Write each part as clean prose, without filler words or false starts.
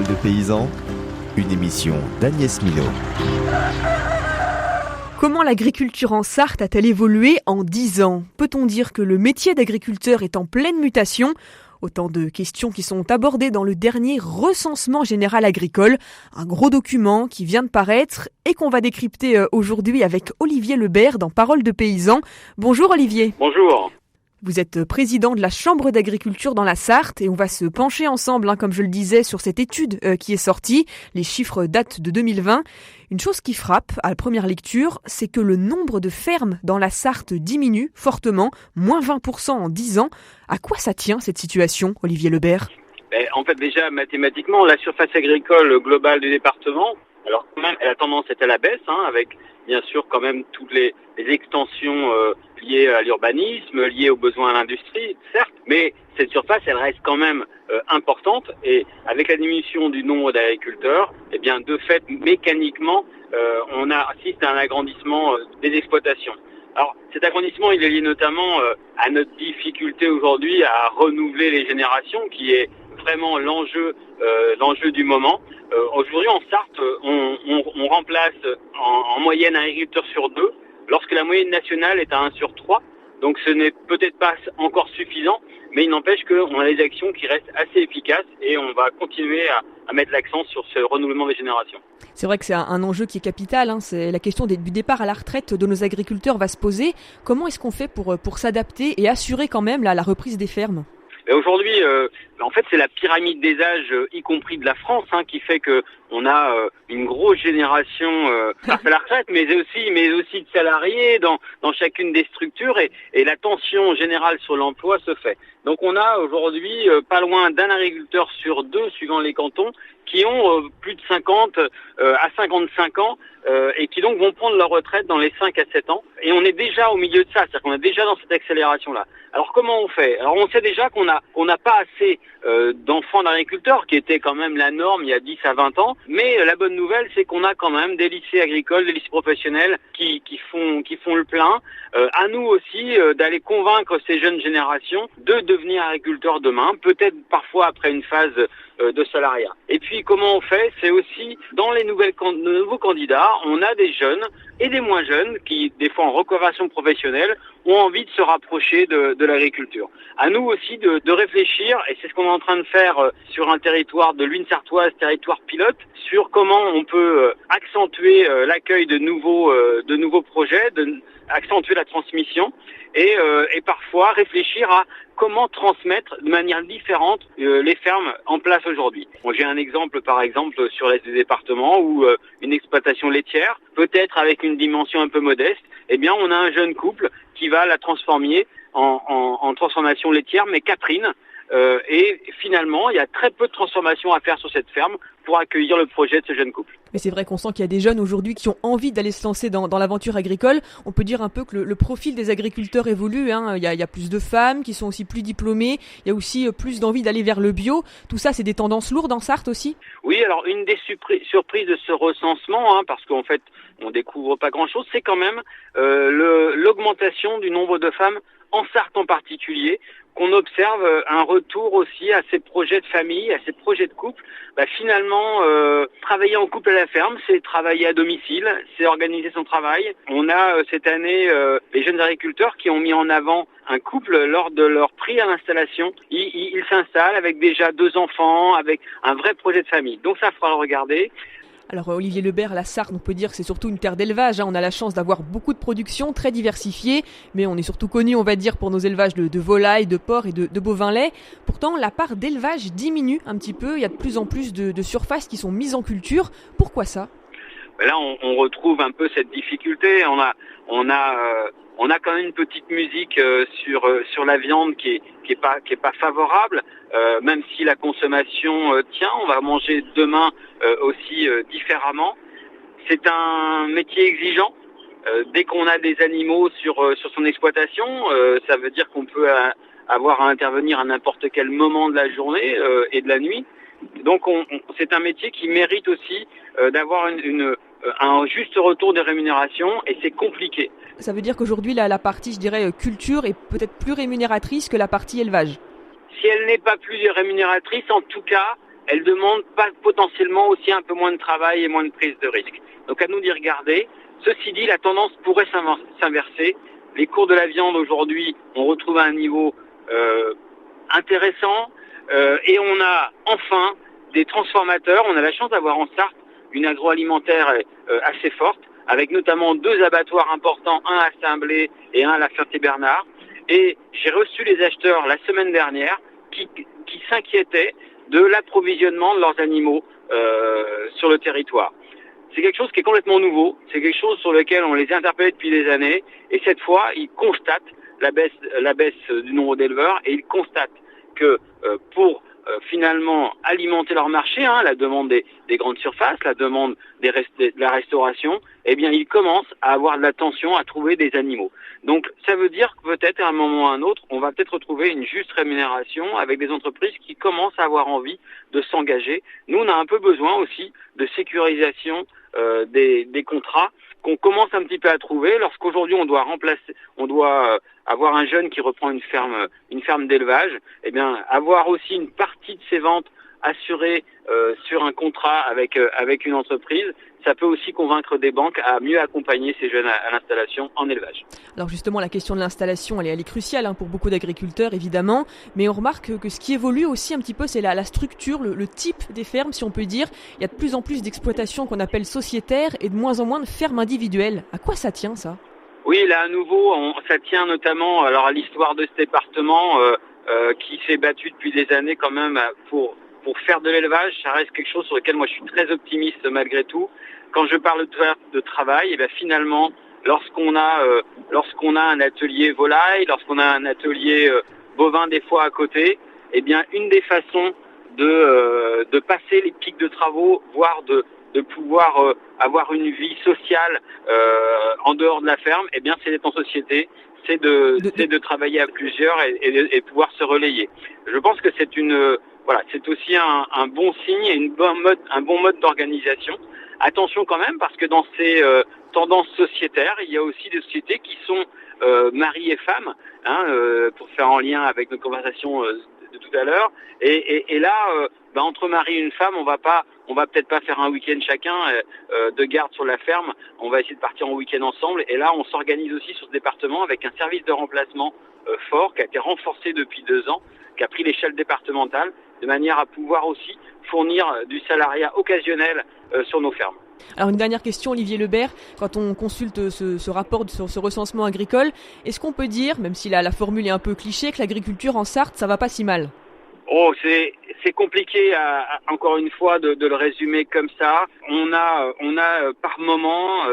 de paysans, une émission d'Agnès Milot. Comment l'agriculture en Sarthe a-t-elle évolué en 10 ans ? Peut-on dire que le métier d'agriculteur est en pleine mutation ? Autant de questions qui sont abordées dans le dernier recensement général agricole, un gros document qui vient de paraître et qu'on va décrypter aujourd'hui avec Olivier Lebert dans Paroles de paysans. Bonjour Olivier. Bonjour. Vous êtes président de la Chambre d'agriculture dans la Sarthe et on va se pencher ensemble, comme je le disais, sur cette étude qui est sortie. Les chiffres datent de 2020. Une chose qui frappe à la première lecture, c'est que le nombre de fermes dans la Sarthe diminue fortement, moins 20% en 10 ans. À quoi ça tient cette situation, Olivier Lebert ? En fait, déjà, mathématiquement, la surface agricole globale du département, alors quand même, elle a tendance à être à la baisse, avec bien sûr quand même toutes les extensions liées à l'urbanisme, liées aux besoins à l'industrie, certes, mais cette surface, elle reste quand même importante et avec la diminution du nombre d'agriculteurs, eh bien de fait, mécaniquement, on assiste à un agrandissement des exploitations. Alors cet agrandissement, il est lié notamment à notre difficulté aujourd'hui à renouveler les générations, qui est vraiment l'enjeu du moment. Aujourd'hui en Sarthe, on remplace en moyenne un agriculteur sur 2, lorsque la moyenne nationale est à 1 sur 3. Donc ce n'est peut-être pas encore suffisant, mais il n'empêche qu'on a des actions qui restent assez efficaces et on va continuer à mettre l'accent sur ce renouvellement des générations. C'est vrai que c'est un enjeu qui est capital, c'est la question du départ à la retraite de nos agriculteurs va se poser. Comment est-ce qu'on fait pour s'adapter et assurer quand même la reprise des fermes ? Aujourd'hui, en fait, c'est la pyramide des âges, y compris de la France, qui fait que on a une grosse génération à la retraite, mais aussi de salariés dans chacune des structures, et la tension générale sur l'emploi se fait. Donc, on a aujourd'hui pas loin d'un agriculteur sur 2, suivant les cantons, qui ont plus de 50 à 55 ans et qui donc vont prendre leur retraite dans les 5 à 7 ans. Et on est déjà au milieu de ça, c'est-à-dire qu'on est déjà dans cette accélération-là. Alors comment on fait ? Alors on sait déjà qu'on n'a pas assez d'enfants d'agriculteurs, qui était quand même la norme il y a 10 à 20 ans. Mais la bonne nouvelle, c'est qu'on a quand même des lycées agricoles, des lycées professionnels qui font le plein. À nous aussi d'aller convaincre ces jeunes générations de devenir agriculteurs demain, peut-être parfois après une phase de salariat. Et puis comment on fait ? C'est aussi dans les nouveaux candidats, on a des jeunes et des moins jeunes qui, des fois en reconversion professionnelle, ont envie de se rapprocher de l'agriculture. À nous aussi de réfléchir, et c'est ce qu'on est en train de faire sur un territoire de l'Huisne sartoise, territoire pilote, sur comment on peut accentuer l'accueil de nouveaux projets, accentuer la transmission et parfois réfléchir à comment transmettre de manière différente les fermes en place aujourd'hui. Bon, j'ai un exemple, par exemple, sur l'est du département où une exploitation laitière, peut-être avec une dimension un peu modeste, eh bien, on a un jeune couple qui va la transformer en transformation laitière, mais Catherine. Et finalement, il y a très peu de transformation à faire sur cette ferme pour accueillir le projet de ce jeune couple. Mais c'est vrai qu'on sent qu'il y a des jeunes aujourd'hui qui ont envie d'aller se lancer dans l'aventure agricole. On peut dire un peu que le profil des agriculteurs évolue. Il y a plus de femmes qui sont aussi plus diplômées. Il y a aussi plus d'envie d'aller vers le bio. Tout ça, c'est des tendances lourdes en Sarthe aussi ? Oui, alors une des surprises de ce recensement, parce qu'en fait, on découvre pas grand-chose, c'est quand même l'augmentation du nombre de femmes en Sarthe en particulier, qu'on observe un retour aussi à ces projets de famille, à ces projets de couple. Finalement, travailler en couple à la ferme, c'est travailler à domicile, c'est organiser son travail. On a cette année les jeunes agriculteurs qui ont mis en avant un couple lors de leur prix à l'installation. Ils s'installent avec déjà 2 enfants, avec un vrai projet de famille. Donc ça fera le regarder. Alors Olivier Lebert, la Sarthe, on peut dire que c'est surtout une terre d'élevage. On a la chance d'avoir beaucoup de production très diversifiée, mais on est surtout connu, on va dire, pour nos élevages de volailles, de porcs et de bovins laits. Pourtant, la part d'élevage diminue un petit peu. Il y a de plus en plus de surfaces qui sont mises en culture. Pourquoi ça ? Là, on retrouve un peu cette difficulté. On a quand même une petite musique sur la viande qui est pas favorable. Même si la consommation tient, on va manger demain aussi différemment. C'est un métier exigeant. Dès qu'on a des animaux sur son exploitation, ça veut dire qu'on peut avoir à intervenir à n'importe quel moment de la journée et de la nuit. Donc c'est un métier qui mérite aussi d'avoir un juste retour des rémunérations, et c'est compliqué. Ça veut dire qu'aujourd'hui la partie, je dirais, culture est peut-être plus rémunératrice que la partie élevage. Si elle n'est pas plus rémunératrice, en tout cas, elle demande pas potentiellement aussi un peu moins de travail et moins de prise de risque. Donc à nous d'y regarder. Ceci dit, la tendance pourrait s'inverser. Les cours de la viande aujourd'hui, on retrouve à un niveau intéressant et on a enfin des transformateurs. On a la chance d'avoir en Sarthe une agroalimentaire assez forte, avec notamment 2 abattoirs importants, un à Saint-Blé et un à la Ferté-Bernard. Et j'ai reçu les acheteurs la semaine dernière qui s'inquiétaient de l'approvisionnement de leurs animaux sur le territoire. C'est quelque chose qui est complètement nouveau, c'est quelque chose sur lequel on les a interpellés depuis des années, et cette fois, ils constatent la baisse du nombre d'éleveurs, et ils constatent que pour finalement alimenter leur marché, la demande des grandes surfaces, la demande de la restauration, eh bien ils commencent à avoir de la tension à trouver des animaux. Donc ça veut dire que peut-être à un moment ou à un autre, on va peut-être retrouver une juste rémunération avec des entreprises qui commencent à avoir envie de s'engager. Nous, on a un peu besoin aussi de sécurisation des contrats qu'on commence un petit peu à trouver lorsqu'aujourd'hui on doit avoir un jeune qui reprend une ferme d'élevage, eh bien avoir aussi une partie de ses ventes assurées sur un contrat avec une entreprise, ça peut aussi convaincre des banques à mieux accompagner ces jeunes à l'installation en élevage. Alors justement, la question de l'installation, elle est cruciale pour beaucoup d'agriculteurs, évidemment, mais on remarque que ce qui évolue aussi un petit peu, c'est la structure, le type des fermes, si on peut dire. Il y a de plus en plus d'exploitations qu'on appelle sociétaires et de moins en moins de fermes individuelles. À quoi ça tient, ça ? Oui, là à nouveau, ça tient notamment à l'histoire de ce département qui s'est battu depuis des années quand même pour faire de l'élevage. Ça reste quelque chose sur lequel moi je suis très optimiste malgré tout. Quand je parle de travail, et bien finalement, lorsqu'on a un atelier volaille, lorsqu'on a un atelier bovin des fois à côté, eh bien une des façons de passer les pics de travaux, voire de pouvoir avoir une vie sociale en dehors de la ferme, eh bien c'est d'être en société, c'est de travailler à plusieurs et pouvoir se relayer. Je pense que c'est aussi un bon signe et un bon mode d'organisation. Attention quand même, parce que dans ces tendances sociétaires, il y a aussi des sociétés qui sont mari et femme, pour faire en lien avec notre conversation de tout à l'heure. Et là, entre mari et une femme, on va peut-être pas faire un week-end chacun de garde sur la ferme. On va essayer de partir en week-end ensemble. Et là, on s'organise aussi sur ce département avec un service de remplacement fort qui a été renforcé depuis 2 ans, qui a pris l'échelle départementale de manière à pouvoir aussi fournir du salariat occasionnel sur nos fermes. Alors une dernière question, Olivier Lebert, quand on consulte ce rapport sur ce recensement agricole, est-ce qu'on peut dire, même si la formule est un peu cliché, que l'agriculture en Sarthe, ça va pas si mal ? Oh, c'est compliqué encore une fois de le résumer comme ça. On a par moment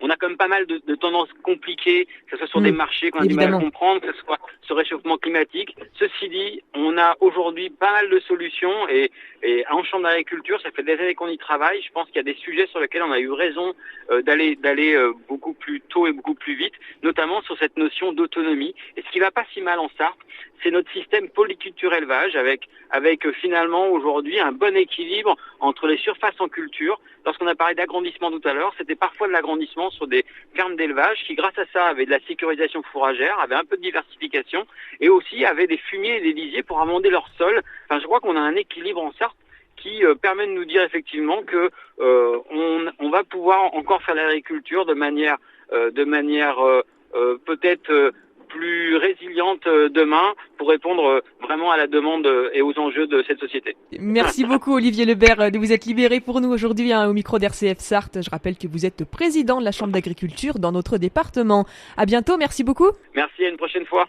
on a quand même pas mal de tendances compliquées, que ce soit sur des marchés qu'on a du mal à comprendre, que ce soit sur réchauffement climatique. Ceci dit, on a aujourd'hui pas mal de solutions et en chambre d'agriculture, ça fait des années qu'on y travaille. Je pense qu'il y a des sujets sur lesquels on a eu raison d'aller beaucoup plus tôt et beaucoup plus vite, notamment sur cette notion d'autonomie. Et ce qui va pas si mal en Sarthe, c'est notre système polyculture élevage avec finalement aujourd'hui un bon équilibre entre les surfaces en culture. Lorsqu'on a parlé d'agrandissement tout à l'heure, c'était parfois de l'agrandissement sur des fermes d'élevage qui, grâce à ça, avaient de la sécurisation fourragère, avaient un peu de diversification et aussi avaient des fumiers et des lisiers pour amender leur sol. Enfin, je crois qu'on a un équilibre en Sarthe qui permet de nous dire effectivement que on va pouvoir encore faire l'agriculture de manière peut-être plus résiliente demain pour répondre vraiment à la demande et aux enjeux de cette société. Merci beaucoup Olivier Lebert de vous être libéré pour nous aujourd'hui au micro d'RCF Sarthe. Je rappelle que vous êtes président de la Chambre d'agriculture dans notre département. À bientôt, merci beaucoup. Merci, à une prochaine fois.